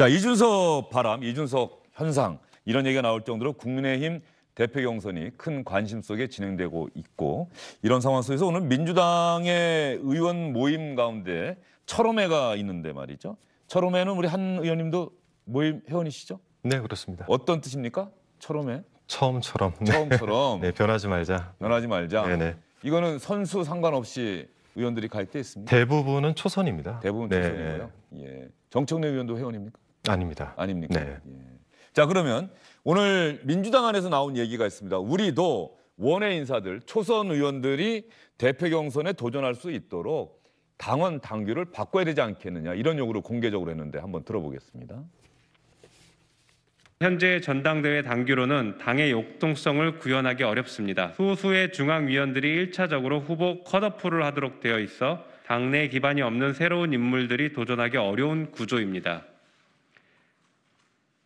자, 이준석 바람, 이준석 현상 이런 얘기가 나올 정도로 국민의힘 대표 경선이 큰 관심 속에 진행되고 있고 이런 상황 속에서 오늘 민주당의 의원 모임 가운데 철험회가 있는데 말이죠. 철험회는 우리 한 의원님도 모임 회원이시죠? 네, 그렇습니다. 어떤 뜻입니까? 철험회? 처음처럼. 네. 처음처럼. 네, 변하지 말자. 변하지 말자. 네네. 이거는 선수 상관없이 의원들이 갈 때 있습니까? 대부분은 초선입니다. 대부분 네. 초선이고요. 예. 정청래 의원도 회원입니까? 아닙니다. 아닙니까? 네. 예. 자, 그러면 오늘 민주당 안에서 나온 얘기가 있습니다. 우리도 원외 인사들, 초선 의원들이 대표 경선에 도전할 수 있도록 당원 당규를 바꿔야 되지 않겠느냐 이런 요구를 공개적으로 했는데 한번 들어보겠습니다. 현재 전당대회 당규로는 당의 역동성을 구현하기 어렵습니다. 소수의 중앙위원들이 1차적으로 후보 컷오프를 하도록 되어 있어 당내 기반이 없는 새로운 인물들이 도전하기 어려운 구조입니다.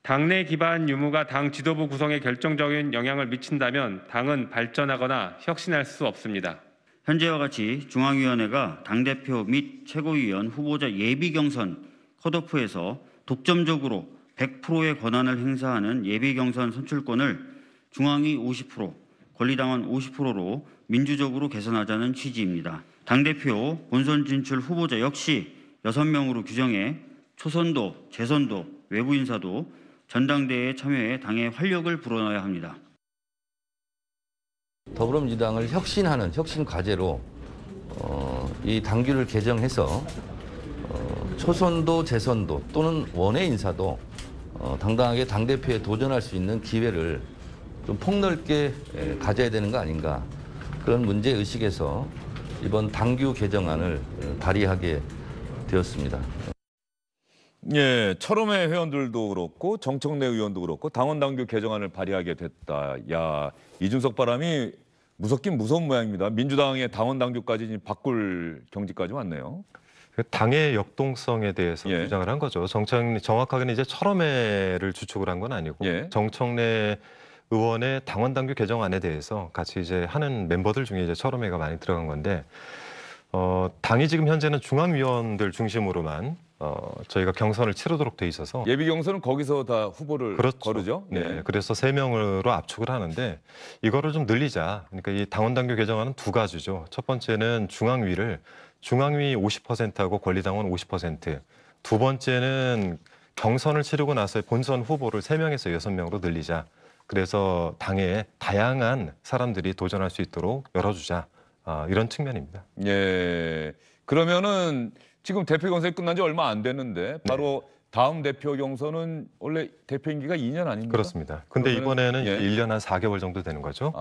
당내 기반 유무가 당 지도부 구성에 결정적인 영향을 미친다면 당은 발전하거나 혁신할 수 없습니다. 현재와 같이 중앙위원회가 당대표 및 최고위원 후보자 예비경선 컷오프에서 독점적으로 100%의 권한을 행사하는 예비경선 선출권을 중앙위 50%, 권리당원 50%로 민주적으로 개선하자는 취지입니다. 당대표 본선 진출 후보자 역시 6명으로 규정해 초선도, 재선도, 외부 인사도 전당대회에 참여해 당의 활력을 불어넣어야 합니다. 더불어민주당을 혁신하는 혁신 과제로 이 당규를 개정해서 초선도 재선도 또는 원외 인사도 당당하게 당대표에 도전할 수 있는 기회를 좀 폭넓게 가져야 되는 거 아닌가 그런 문제의식에서 이번 당규 개정안을 발의하게 되었습니다. 예, 철험회 회원들도 그렇고 정청래 의원도 그렇고 당원 당규 개정안을 발의하게 됐다. 야, 이준석 바람이 무섭긴 무서운 모양입니다. 민주당의 당원 당규까지 바꿀 경지까지 왔네요. 당의 역동성에 대해서 예. 주장을 한 거죠. 정확하게는 이제 철험회를 주축을 한 건 아니고 예. 정청래 의원의 당원 당규 개정안에 대해서 같이 이제 하는 멤버들 중에 이제 철험회가 많이 들어간 건데 당이 지금 현재는 중앙위원들 중심으로만 저희가 경선을 치르도록 돼 있어서 예비 경선은 거기서 다 후보를 그렇죠. 거르죠. 네. 그래서 3명으로 압축을 하는데 이거를 좀 늘리자. 그러니까 이 당원 당규 개정안은 두 가지죠. 첫 번째는 중앙위 50%하고 권리당원 50%. 두 번째는 경선을 치르고 나서 본선 후보를 3명에서 6명으로 늘리자. 그래서 당에 다양한 사람들이 도전할 수 있도록 열어주자. 이런 측면입니다. 예. 그러면은 지금 대표 경선이 끝난 지 얼마 안 됐는데 바로 다음 대표 경선은 원래 대표 임기가 2년 아닙니까? 그렇습니다. 근데 그러면은, 이번에는 예. 1년 한 4개월 정도 되는 거죠.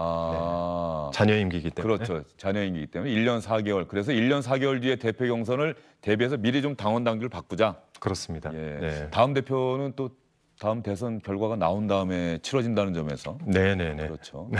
자녀 임기이기 때문에. 그렇죠. 자녀 임기이기 때문에 1년 4개월. 그래서 1년 4개월 뒤에 대표 경선을 대비해서 미리 좀 당원 당규를 바꾸자. 그렇습니다. 예. 네. 다음 대표는 또 다음 대선 결과가 나온 다음에 치러진다는 점에서 네네네. 그렇죠.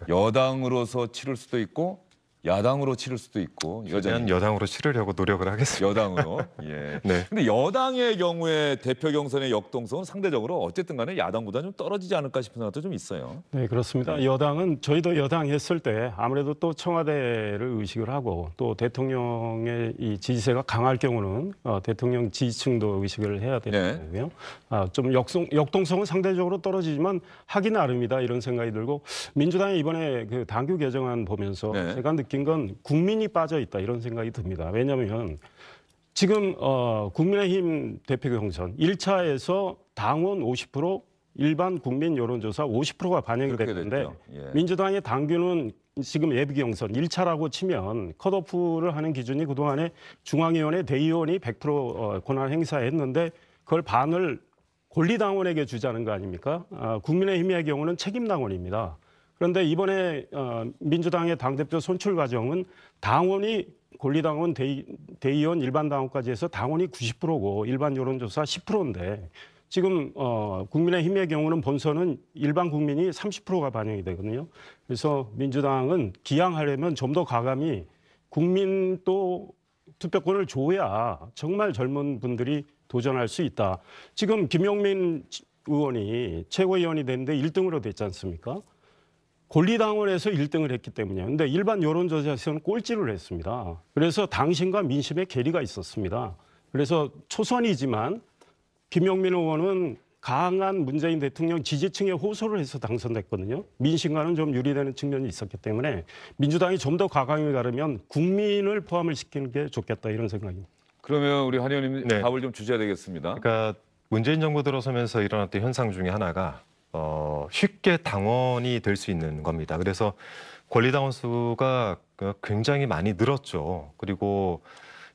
여당으로서 치를 수도 있고 야당으로 치를 수도 있고 여전히 여당으로 치르려고 노력을 하겠습니다. 여당으로. 예. 네. 근데 여당의 경우에 대표 경선의 역동성은 상대적으로 어쨌든 간에 야당보다 좀 떨어지지 않을까 싶은 생각도 좀 있어요. 네, 그렇습니다. 여당은 저희도 여당 했을 때 아무래도 또 청와대를 의식을 하고 또 대통령의 이 지지세가 강할 경우는 대통령 지지층도 의식을 해야 되는 거고요. 좀 역동성은 상대적으로 떨어지지만 하기 나름이다 이런 생각이 들고 민주당이 이번에 그 당규 개정안 보면서 제가 느낀 건 국민이 빠져 있다 이런 생각이 듭니다. 왜냐하면 지금 국민의힘 대표 경선 1차에서 당원 50%, 일반 국민 여론조사 50%가 반영이 됐는데 예. 민주당의 당규는 지금 예비 경선 1차라고 치면 컷오프를 하는 기준이 그동안에 중앙위원회 대의원이 100% 권한 행사했는데 그걸 반을 권리당원에게 주자는 거 아닙니까? 국민의힘의 경우는 책임당원입니다. 그런데 이번에 민주당의 당대표 선출 과정은 당원이 권리당원, 대의원, 일반당원까지 해서 당원이 90%고 일반 여론조사 10%인데 지금 국민의힘의 경우는 본선은 일반 국민이 30%가 반영이 되거든요. 그래서 민주당은 기양하려면 좀 더 과감히 국민도 투표권을 줘야 정말 젊은 분들이 도전할 수 있다. 지금 김용민 의원이 최고위원이 됐는데 1등으로 됐지 않습니까? 권리당원에서 1등을 했기 때문이에요. 근데 일반 여론조사에서는 꼴찌를 했습니다. 그래서 당신과 민심의 괴리가 있었습니다. 그래서 초선이지만 김용민 의원은 강한 문재인 대통령 지지층에 호소를 해서 당선됐거든요. 민심과는 좀 유리되는 측면이 있었기 때문에 민주당이 좀 더 과감히 가르면 국민을 포함을 시키는 게 좋겠다 이런 생각입니다. 그러면 우리 한 의원님 네. 답을 좀 주셔야 되겠습니다. 그러니까 문재인 정부 들어서면서 일어났던 현상 중에 하나가 쉽게 당원이 될 수 있는 겁니다. 그래서 권리당원 수가 굉장히 많이 늘었죠. 그리고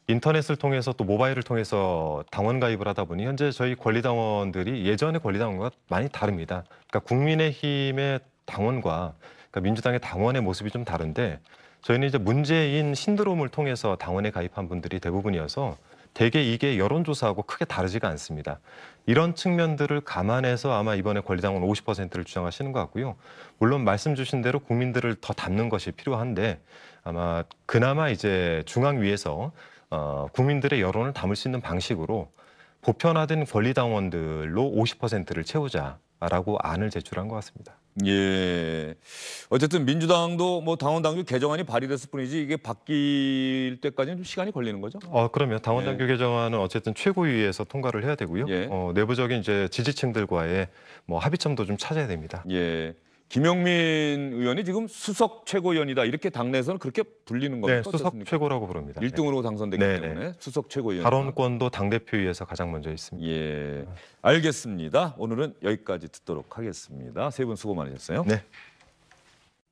인터넷을 통해서 또 모바일을 통해서 당원 가입을 하다 보니 현재 저희 권리당원들이 예전의 권리당원과 많이 다릅니다. 그러니까 국민의힘의 당원과 그러니까 민주당의 당원의 모습이 좀 다른데 저희는 이제 문재인 신드롬을 통해서 당원에 가입한 분들이 대부분이어서 대개 이게 여론조사하고 크게 다르지가 않습니다. 이런 측면들을 감안해서 아마 이번에 권리당원 50%를 주장하시는 것 같고요. 물론 말씀 주신 대로 국민들을 더 담는 것이 필요한데 아마 그나마 이제 중앙위에서 국민들의 여론을 담을 수 있는 방식으로 보편화된 권리당원들로 50%를 채우자라고 안을 제출한 것 같습니다. 예. 어쨌든 민주당도 뭐 당원 당규 개정안이 발의됐을 뿐이지 이게 바뀔 때까지는 좀 시간이 걸리는 거죠? 그러면 당원 당규 개정안은 어쨌든 최고위에서 통과를 해야 되고요. 예. 내부적인 이제 지지층들과의 뭐 합의점도 좀 찾아야 됩니다. 예. 김용민 의원이 지금 수석 최고위원이다 이렇게 당내에서는 그렇게 불리는 겁니까? 네, 수석 어떻습니까? 최고라고 부릅니다. 1등으로 당선됐기 네, 때문에 수석 최고위원. 발언권도 당대표위에서 가장 먼저 있습니다. 예. 알겠습니다. 오늘은 여기까지 듣도록 하겠습니다. 세 분 수고 많으셨어요. 네.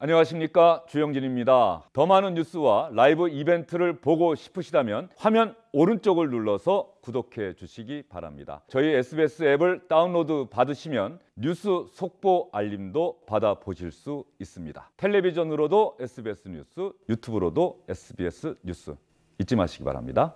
안녕하십니까, 주영진입니다. 더 많은 뉴스와 라이브 이벤트를 보고 싶으시다면 화면 오른쪽을 눌러서 구독해 주시기 바랍니다. 저희 SBS 앱을 다운로드 받으시면 뉴스 속보 알림도 받아보실 수 있습니다. 텔레비전으로도 SBS 뉴스, 유튜브로도 SBS 뉴스 잊지 마시기 바랍니다.